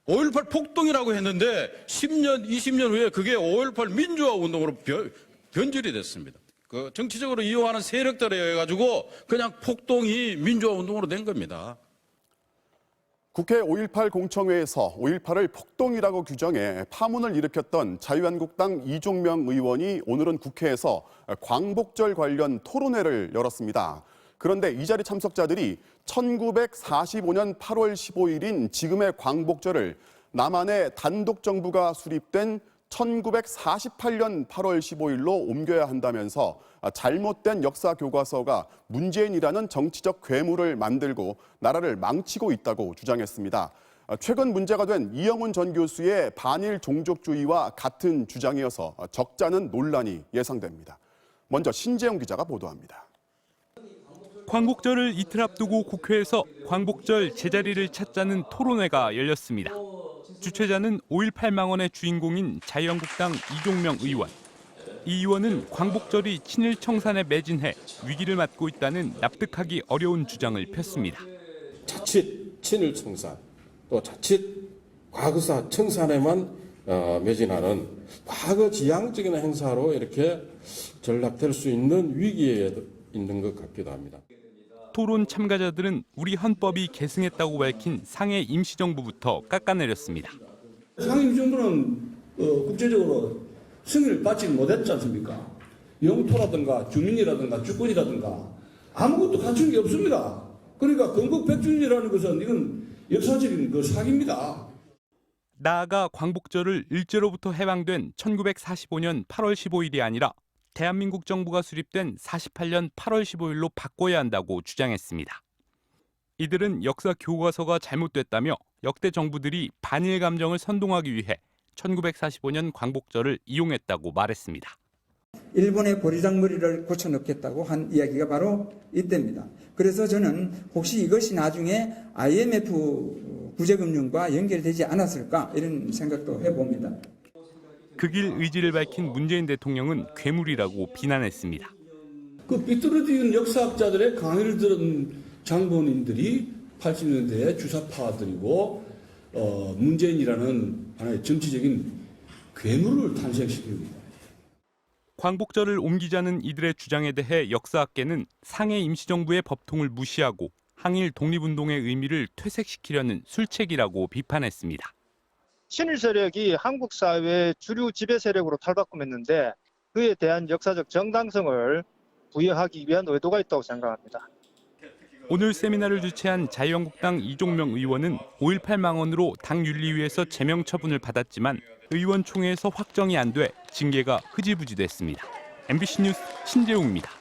5.18 폭동이라고 했는데 10년, 20년 후에 그게 5.18 민주화 운동으로 변질이 됐습니다. 그 정치적으로 이용하는 세력들에 의해 가지고 그냥 폭동이 민주화 운동으로 된 겁니다. 국회 5.18 공청회에서 5.18을 폭동이라고 규정해 파문을 일으켰던 자유한국당 이종명 의원이 오늘은 국회에서 광복절 관련 토론회를 열었습니다. 그런데 이 자리 참석자들이 1945년 8월 15일인 지금의 광복절을 남한의 단독 정부가 수립된 1948년 8월 15일로 옮겨야 한다면서 잘못된 역사 교과서가 문재인이라는 정치적 괴물을 만들고 나라를 망치고 있다고 주장했습니다. 최근 문제가 된 이영훈 전 교수의 반일 종족주의와 같은 주장이어서 적잖은 논란이 예상됩니다. 먼저 신재영 기자가 보도합니다. 광복절을 이틀 앞두고 국회에서 광복절 제자리를 찾자는 토론회가 열렸습니다. 주최자는 5.18 망언의 주인공인 자유한국당 이종명 의원. 이 의원은 광복절이 친일 청산에 매진해 위기를 맞고 있다는 납득하기 어려운 주장을 폈습니다. 자칫 친일 청산, 또 자칫 과거사 청산에만 매진하는 과거 지향적인 행사로 이렇게 전락될 수 있는 위기에 있는 것 같기도 합니다. 토론 참가자들은 우리 헌법이 계승했다고 밝힌 상해 임시정부부터 깎아내렸습니다. 상해 임시정부는 국제적으로 승인을 받지 못했지 않습니까? 영토라든가 주민이라든가 주권이라든가 아무것도 갖춘 게 없습니다. 그러니까 건국 100주년이라는 것은 이건 역사적인 그 사기입니다. 나아가 광복절을 일제로부터 해방된 1945년 8월 15일이 아니라 대한민국 정부가 수립된 48년 8월 15일로 바꿔야 한다고 주장했습니다. 이들은 역사 교과서가 잘못됐다며 역대 정부들이 반일 감정을 선동하기 위해 1945년 광복절을 이용했다고 말했습니다. 일본의 보리장머리를 고쳐넣겠다고 한 이야기가 바로 이때입니다. 그래서 저는 혹시 이것이 나중에 IMF 구제금융과 연결되지 않았을까 이런 생각도 해봅니다. 그 길 의지를 밝힌 문재인 대통령은 괴물이라고 비난했습니다. 그 삐뚤어진 역사학자들의 강의를 들은 장본인들이 80년대에 주사파들이고 문재인이라는 하나의 정치적인 괴물을 탄생시킵니다. 광복절을 옮기자는 이들의 주장에 대해 역사학계는 상해 임시정부의 법통을 무시하고 항일 독립운동의 의미를 퇴색시키려는 술책이라고 비판했습니다. 친일 세력이 한국 사회의 주류 지배 세력으로 탈바꿈했는데 그에 대한 역사적 정당성을 부여하기 위한 의도가 있다고 생각합니다. 오늘 세미나를 주최한 자유한국당 이종명 의원은 5.18 망언으로 당 윤리위에서 제명 처분을 받았지만 의원총회에서 확정이 안 돼 징계가 흐지부지 됐습니다. MBC 뉴스 신재웅입니다.